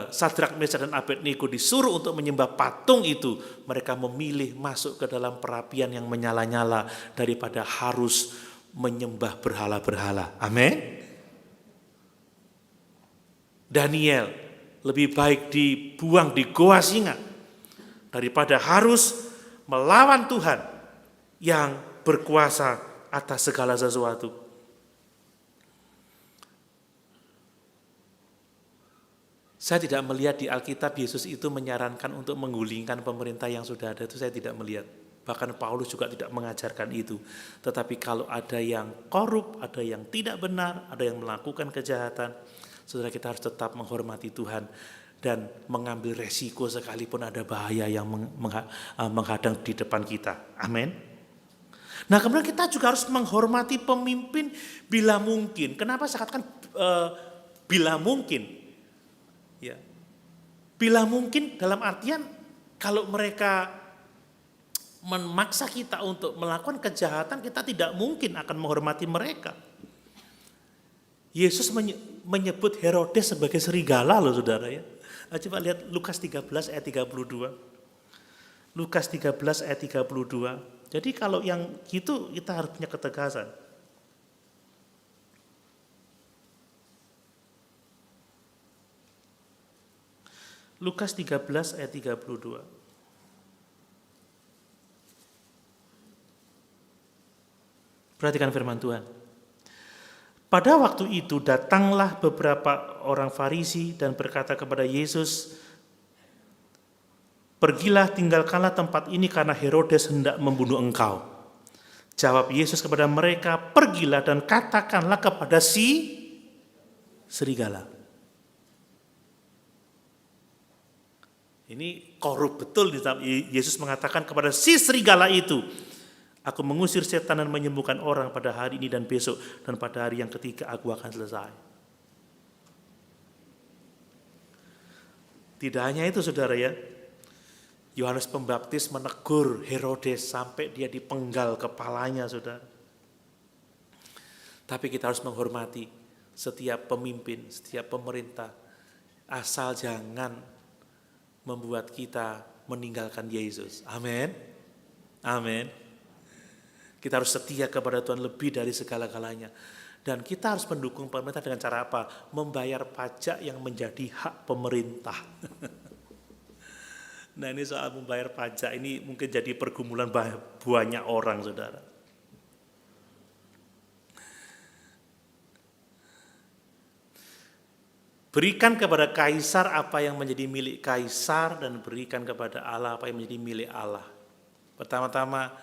Sadrak, Mesak, dan Abednego disuruh untuk menyembah patung itu, mereka memilih masuk ke dalam perapian yang menyala-nyala daripada harus menyembah berhala-berhala. Amin. Daniel lebih baik dibuang di goa singa daripada harus melawan Tuhan yang berkuasa atas segala sesuatu. Saya tidak melihat di Alkitab Yesus itu menyarankan untuk menggulingkan pemerintah yang sudah ada, itu saya tidak melihat. Bahkan Paulus juga tidak mengajarkan itu. Tetapi kalau ada yang korup, ada yang tidak benar, ada yang melakukan kejahatan, saudara, kita harus tetap menghormati Tuhan dan mengambil resiko sekalipun ada bahaya yang menghadang di depan kita. Amin. Nah, kemudian kita juga harus menghormati pemimpin bila mungkin. Kenapa saya katakan bila mungkin? Ya. Bila mungkin dalam artian kalau mereka memaksa kita untuk melakukan kejahatan, kita tidak mungkin akan menghormati mereka. Yesus menyebut Herodes sebagai serigala loh, saudara ya. Coba lihat Lukas 13 ayat 32. Lukas 13 ayat 32. Jadi kalau yang gitu kita harus punya ketegasan. Lukas 13 ayat 32. Perhatikan firman Tuhan. Pada waktu itu datanglah beberapa orang Farisi dan berkata kepada Yesus, "Pergilah, tinggalkanlah tempat ini karena Herodes hendak membunuh engkau." Jawab Yesus kepada mereka, "Pergilah dan katakanlah kepada si serigala." Ini korup betul. Yesus mengatakan kepada si serigala itu, "Aku mengusir setan dan menyembuhkan orang pada hari ini dan besok, dan pada hari yang ketiga aku akan selesai." Tidak hanya itu, saudara ya, Yohanes Pembaptis menegur Herodes sampai dia dipenggal kepalanya, saudara. Tapi kita harus menghormati setiap pemimpin, setiap pemerintah, asal jangan membuat kita meninggalkan Yesus. Amin. Amin. Kita harus setia kepada Tuhan lebih dari segala-galanya. Dan kita harus mendukung pemerintah dengan cara apa? Membayar pajak yang menjadi hak pemerintah. Nah, ini soal membayar pajak ini mungkin jadi pergumulan banyak orang, saudara. Berikan kepada kaisar apa yang menjadi milik kaisar dan berikan kepada Allah apa yang menjadi milik Allah. Pertama-tama,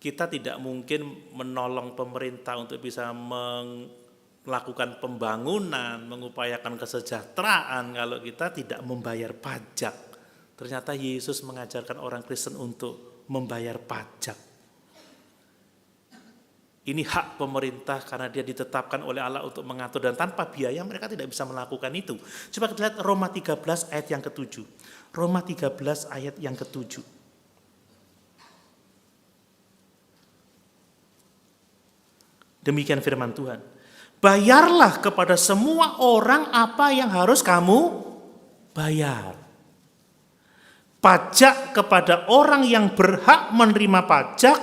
kita tidak mungkin menolong pemerintah untuk bisa melakukan pembangunan, mengupayakan kesejahteraan kalau kita tidak membayar pajak. Ternyata Yesus mengajarkan orang Kristen untuk membayar pajak. Ini hak pemerintah karena dia ditetapkan oleh Allah untuk mengatur, dan tanpa biaya mereka tidak bisa melakukan itu. Coba kita lihat Roma 13 ayat yang ke-7. Roma 13 ayat yang ke-7. Demikian firman Tuhan. Bayarlah kepada semua orang apa yang harus kamu bayar. Pajak kepada orang yang berhak menerima pajak,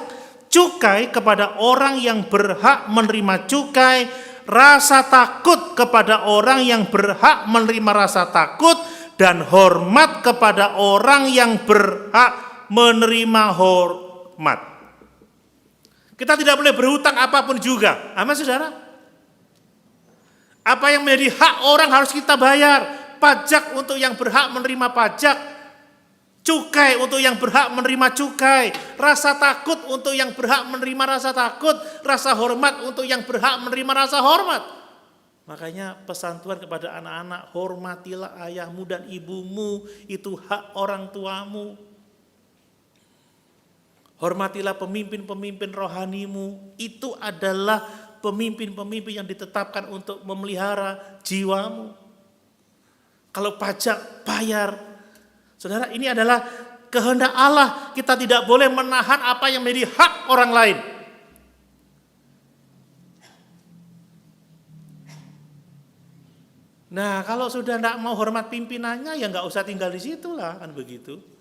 cukai kepada orang yang berhak menerima cukai, rasa takut kepada orang yang berhak menerima rasa takut, dan hormat kepada orang yang berhak menerima hormat. Kita tidak boleh berhutang apapun juga. Amin, saudara? Apa yang menjadi hak orang harus kita bayar. Pajak untuk yang berhak menerima pajak. Cukai untuk yang berhak menerima cukai. Rasa takut untuk yang berhak menerima rasa takut. Rasa hormat untuk yang berhak menerima rasa hormat. Makanya pesan Tuhan kepada anak-anak, hormatilah ayahmu dan ibumu. Itu hak orang tuamu. Hormatilah pemimpin-pemimpin rohanimu. Itu adalah pemimpin-pemimpin yang ditetapkan untuk memelihara jiwamu. Kalau pajak, bayar. Saudara, ini adalah kehendak Allah. Kita tidak boleh menahan apa yang menjadi hak orang lain. Nah, kalau sudah tidak mau hormat pimpinannya, ya nggak usah tinggal di situ lah, kan begitu.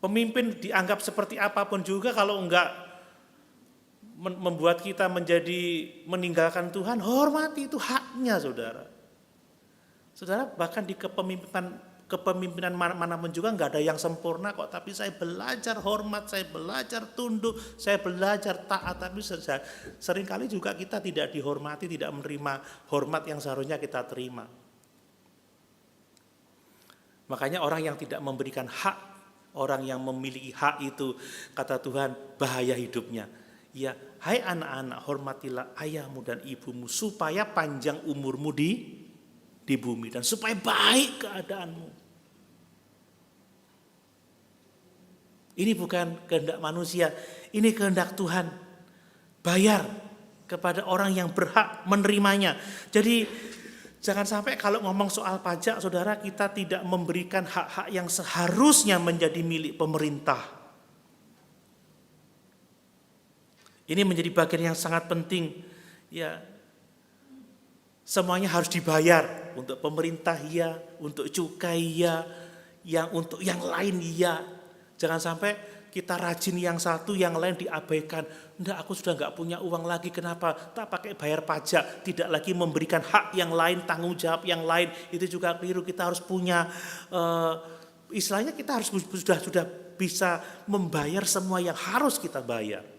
Pemimpin dianggap seperti apapun juga kalau enggak membuat kita menjadi meninggalkan Tuhan, hormati, itu haknya, saudara. Saudara, bahkan di kepemimpinan manapun juga enggak ada yang sempurna kok, tapi saya belajar hormat, saya belajar tunduk, saya belajar taat, tapi seringkali juga kita tidak dihormati, tidak menerima hormat yang seharusnya kita terima. Makanya orang yang tidak memberikan hak, orang yang memiliki hak itu, kata Tuhan, bahaya hidupnya. Ya, hai anak-anak, hormatilah ayahmu dan ibumu supaya panjang umurmu di bumi dan supaya baik keadaanmu. Ini bukan kehendak manusia, ini kehendak Tuhan. Bayar kepada orang yang berhak menerimanya. Jadi jangan sampai kalau ngomong soal pajak, saudara, kita tidak memberikan hak-hak yang seharusnya menjadi milik pemerintah. Ini menjadi bagian yang sangat penting. Ya, semuanya harus dibayar. Untuk pemerintah ya, untuk cukai ya, yang untuk yang lain ya. Jangan sampai kita rajin yang satu, yang lain diabaikan. Enggak, aku sudah enggak punya uang lagi, kenapa? Tak pakai bayar pajak, tidak lagi memberikan hak yang lain, tanggung jawab yang lain. Itu juga keliru. Kita harus punya, istilahnya kita harus sudah bisa membayar semua yang harus kita bayar.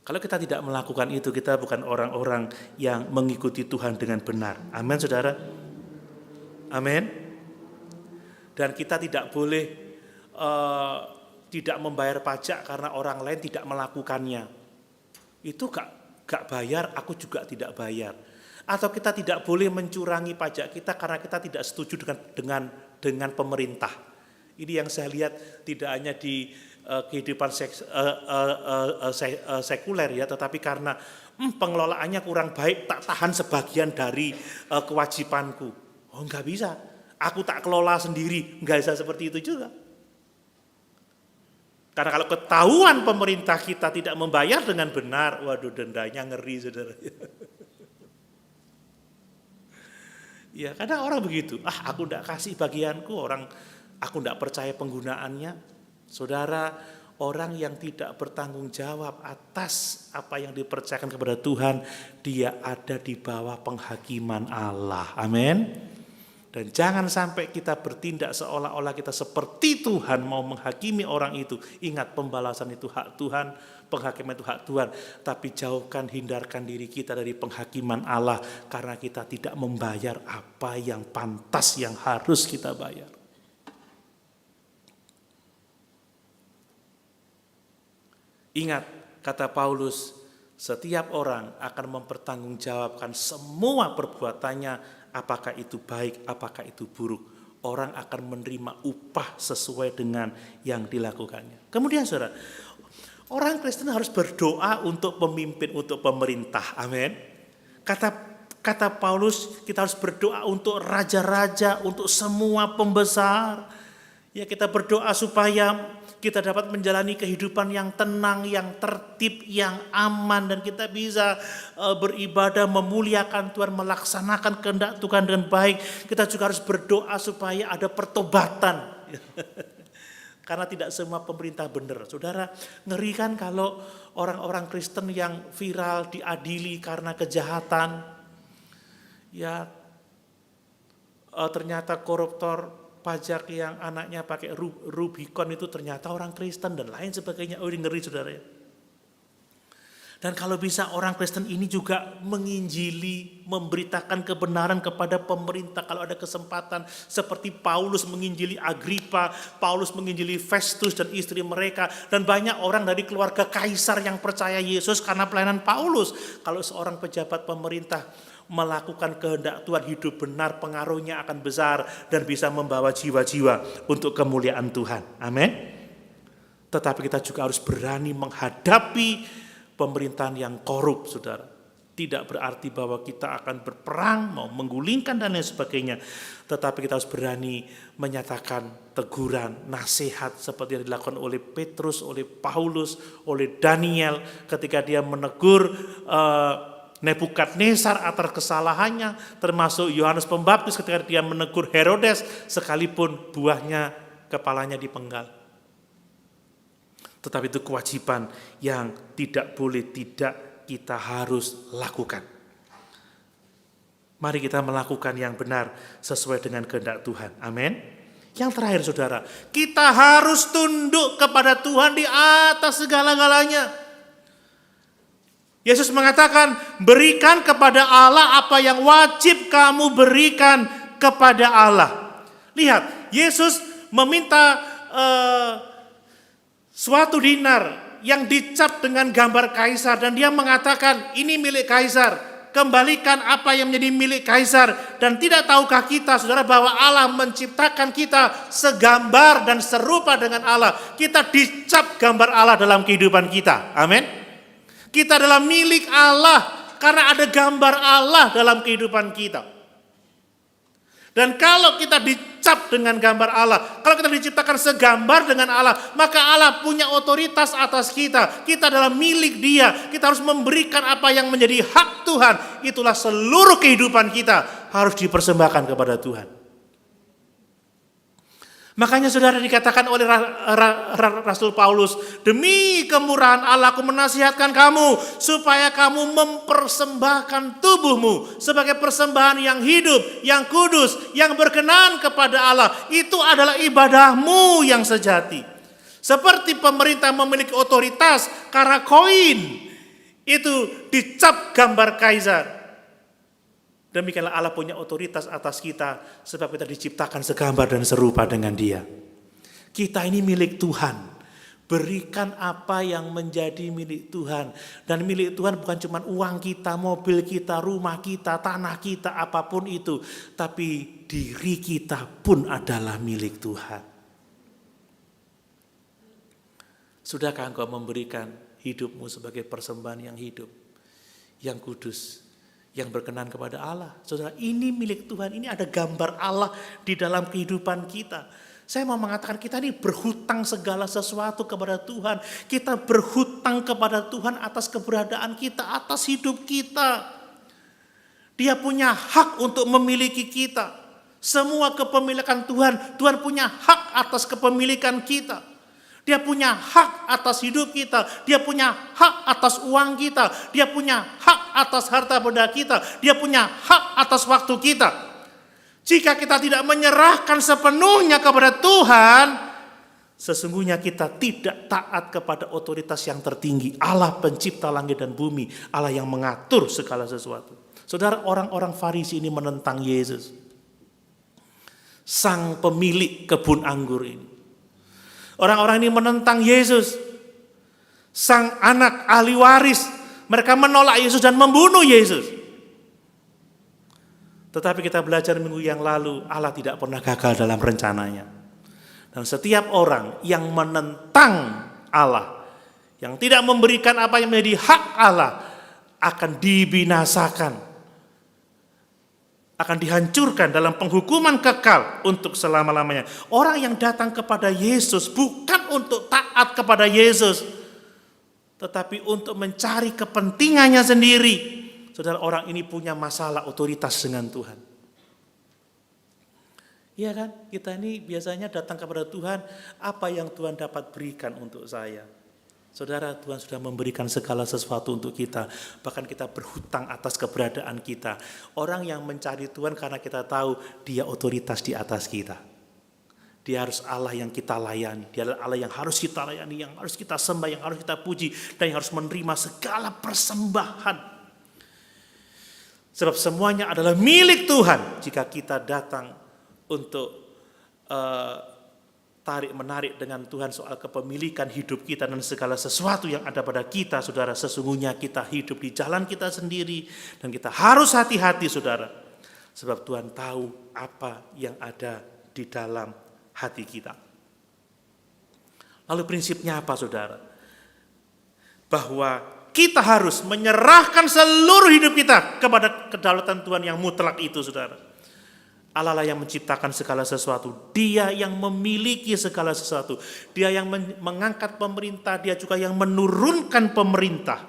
Kalau kita tidak melakukan itu, kita bukan orang-orang yang mengikuti Tuhan dengan benar. Amin, saudara. Amin. Dan kita tidak boleh tidak membayar pajak karena orang lain tidak melakukannya. Itu gak bayar, aku juga tidak bayar. Atau kita tidak boleh mencurangi pajak kita karena kita tidak setuju dengan pemerintah. Ini yang saya lihat tidak hanya di kehidupan sekuler ya, tetapi karena pengelolaannya kurang baik, tak tahan sebagian dari kewajibanku. Oh, enggak bisa, aku tak kelola sendiri, enggak bisa seperti itu juga. Karena kalau ketahuan pemerintah kita tidak membayar dengan benar, waduh, dendanya ngeri, saudara. Ya, kadang orang begitu, aku enggak kasih bagianku, aku enggak percaya penggunaannya. Saudara, orang yang tidak bertanggung jawab atas apa yang dipercayakan kepada Tuhan, dia ada di bawah penghakiman Allah. Amin. Dan jangan sampai kita bertindak seolah-olah kita seperti Tuhan mau menghakimi orang itu. Ingat, pembalasan itu hak Tuhan, penghakiman itu hak Tuhan. Tapi jauhkan, hindarkan diri kita dari penghakiman Allah karena kita tidak membayar apa yang pantas, yang harus kita bayar. Ingat, kata Paulus, setiap orang akan mempertanggungjawabkan semua perbuatannya, apakah itu baik, apakah itu buruk. Orang akan menerima upah sesuai dengan yang dilakukannya. Kemudian saudara, orang Kristen harus berdoa untuk pemimpin, untuk pemerintah. Amin. Kata Paulus, kita harus berdoa untuk raja-raja, untuk semua pembesar. Ya, kita berdoa supaya kita dapat menjalani kehidupan yang tenang, yang tertib, yang aman, dan kita bisa beribadah, memuliakan Tuhan, melaksanakan kehendak Tuhan dengan baik. Kita juga harus berdoa supaya ada pertobatan. Karena tidak semua pemerintah benar. Saudara, ngeri kan kalau orang-orang Kristen yang viral diadili karena kejahatan. Ya, ternyata koruptor pajak yang anaknya pakai Rubicon itu ternyata orang Kristen dan lain sebagainya. Oh, ini ngeri, saudara ya. Dan kalau bisa orang Kristen ini juga menginjili, memberitakan kebenaran kepada pemerintah kalau ada kesempatan. Seperti Paulus menginjili Agripa, Paulus menginjili Festus dan istri mereka. Dan banyak orang dari keluarga kaisar yang percaya Yesus karena pelayanan Paulus. Kalau seorang pejabat pemerintah melakukan kehendak Tuhan, hidup benar, pengaruhnya akan besar dan bisa membawa jiwa-jiwa untuk kemuliaan Tuhan. Amin. Tetapi kita juga harus berani menghadapi pemerintahan yang korup, saudara. Tidak berarti bahwa kita akan berperang, mau menggulingkan dan lain sebagainya. Tetapi kita harus berani menyatakan teguran, nasihat seperti yang dilakukan oleh Petrus, oleh Paulus, oleh Daniel ketika dia menegur Nebukadnezar atas kesalahannya, termasuk Yohanes Pembaptis ketika dia menegur Herodes sekalipun buahnya kepalanya dipenggal. Tetapi itu kewajiban yang tidak boleh tidak kita harus lakukan. Mari kita melakukan yang benar sesuai dengan kehendak Tuhan. Amin. Yang terakhir, saudara, kita harus tunduk kepada Tuhan di atas segala-galanya. Yesus mengatakan, berikan kepada Allah apa yang wajib kamu berikan kepada Allah. Lihat, Yesus meminta suatu dinar yang dicap dengan gambar kaisar, dan dia mengatakan ini milik kaisar, kembalikan apa yang menjadi milik kaisar. Dan tidak tahukah kita, saudara, bahwa Allah menciptakan kita segambar dan serupa dengan Allah. Kita dicap gambar Allah dalam kehidupan kita. Amin. Kita adalah milik Allah karena ada gambar Allah dalam kehidupan kita. Dan kalau kita dicap dengan gambar Allah, kalau kita diciptakan segambar dengan Allah, maka Allah punya otoritas atas kita. Kita adalah milik Dia. Kita harus memberikan apa yang menjadi hak Tuhan. Itulah seluruh kehidupan kita harus dipersembahkan kepada Tuhan. Makanya saudara, dikatakan oleh Rasul Paulus, demi kemurahan Allah aku menasihatkan kamu supaya kamu mempersembahkan tubuhmu sebagai persembahan yang hidup, yang kudus, yang berkenan kepada Allah. Itu adalah ibadahmu yang sejati. Seperti pemerintah memiliki otoritas karena koin itu dicap gambar kaisar. Demikianlah Allah punya otoritas atas kita sebab kita diciptakan segambar dan serupa dengan Dia. Kita ini milik Tuhan. Berikan apa yang menjadi milik Tuhan. Dan milik Tuhan bukan cuma uang kita, mobil kita, rumah kita, tanah kita, apapun itu. Tapi diri kita pun adalah milik Tuhan. Sudahkah engkau memberikan hidupmu sebagai persembahan yang hidup, yang kudus, yang berkenan kepada Allah? Saudara, ini milik Tuhan. Ini ada gambar Allah di dalam kehidupan kita. Saya mau mengatakan kita ini berhutang segala sesuatu kepada Tuhan. Kita berhutang kepada Tuhan atas keberadaan kita, atas hidup kita. Dia punya hak untuk memiliki kita. Semua kepemilikan Tuhan, Tuhan punya hak atas kepemilikan kita. Dia punya hak atas hidup kita. Dia punya hak atas uang kita. Dia punya hak atas harta benda kita. Dia punya hak atas waktu kita. Jika kita tidak menyerahkan sepenuhnya kepada Tuhan, sesungguhnya kita tidak taat kepada otoritas yang tertinggi. Allah pencipta langit dan bumi. Allah yang mengatur segala sesuatu. Saudara, orang-orang Farisi ini menentang Yesus, sang pemilik kebun anggur ini. Orang-orang ini menentang Yesus, sang anak ahli waris. Mereka menolak Yesus dan membunuh Yesus. Tetapi kita belajar minggu yang lalu, Allah tidak pernah gagal dalam rencananya. Dan setiap orang yang menentang Allah, yang tidak memberikan apa yang menjadi hak Allah, akan dibinasakan, akan dihancurkan dalam penghukuman kekal untuk selama-lamanya. Orang yang datang kepada Yesus bukan untuk taat kepada Yesus, tetapi untuk mencari kepentingannya sendiri. Saudara, orang ini punya masalah otoritas dengan Tuhan. Iya kan? Kita ini biasanya datang kepada Tuhan, apa yang Tuhan dapat berikan untuk saya? Saudara, Tuhan sudah memberikan segala sesuatu untuk kita. Bahkan kita berhutang atas keberadaan kita. Orang yang mencari Tuhan karena kita tahu Dia otoritas di atas kita. Dia harus Allah yang kita layani. Dia adalah Allah yang harus kita layani, yang harus kita sembah, yang harus kita puji, dan yang harus menerima segala persembahan. Sebab semuanya adalah milik Tuhan jika kita datang untuk tarik-menarik dengan Tuhan soal kepemilikan hidup kita dan segala sesuatu yang ada pada kita. Saudara, sesungguhnya kita hidup di jalan kita sendiri dan kita harus hati-hati, saudara. Sebab Tuhan tahu apa yang ada di dalam hati kita. Lalu prinsipnya apa, saudara? Bahwa kita harus menyerahkan seluruh hidup kita kepada kedaulatan Tuhan yang mutlak itu, saudara. Allah lah yang menciptakan segala sesuatu. Dia yang memiliki segala sesuatu. Dia yang mengangkat pemerintah. Dia juga yang menurunkan pemerintah.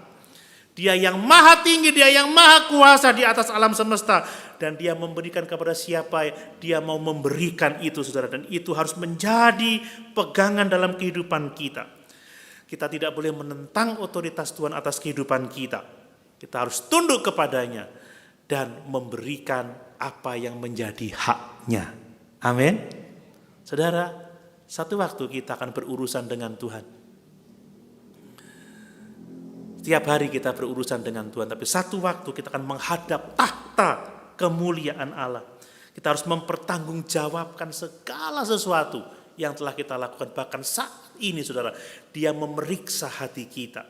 Dia yang maha tinggi. Dia yang maha kuasa di atas alam semesta. Dan Dia memberikan kepada siapa Dia mau memberikan itu, saudara. Dan itu harus menjadi pegangan dalam kehidupan kita. Kita tidak boleh menentang otoritas Tuhan atas kehidupan kita. Kita harus tunduk kepadanya dan memberikan apa yang menjadi haknya. Amin. Saudara, satu waktu kita akan berurusan dengan Tuhan. Setiap hari kita berurusan dengan Tuhan, tapi satu waktu kita akan menghadap tahta kemuliaan Allah. Kita harus mempertanggungjawabkan segala sesuatu yang telah kita lakukan. Bahkan saat ini saudara, Dia memeriksa hati kita.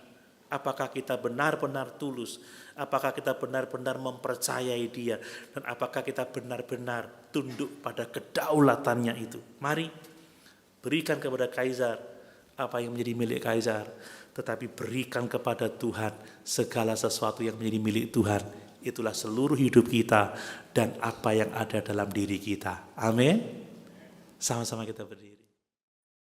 Apakah kita benar-benar tulus? Apakah kita benar-benar mempercayai Dia? Dan apakah kita benar-benar tunduk pada kedaulatannya itu? Mari berikan kepada Kaisar apa yang menjadi milik Kaisar, tetapi berikan kepada Tuhan segala sesuatu yang menjadi milik Tuhan. Itulah seluruh hidup kita dan apa yang ada dalam diri kita. Amin. Sama-sama kita berdiri.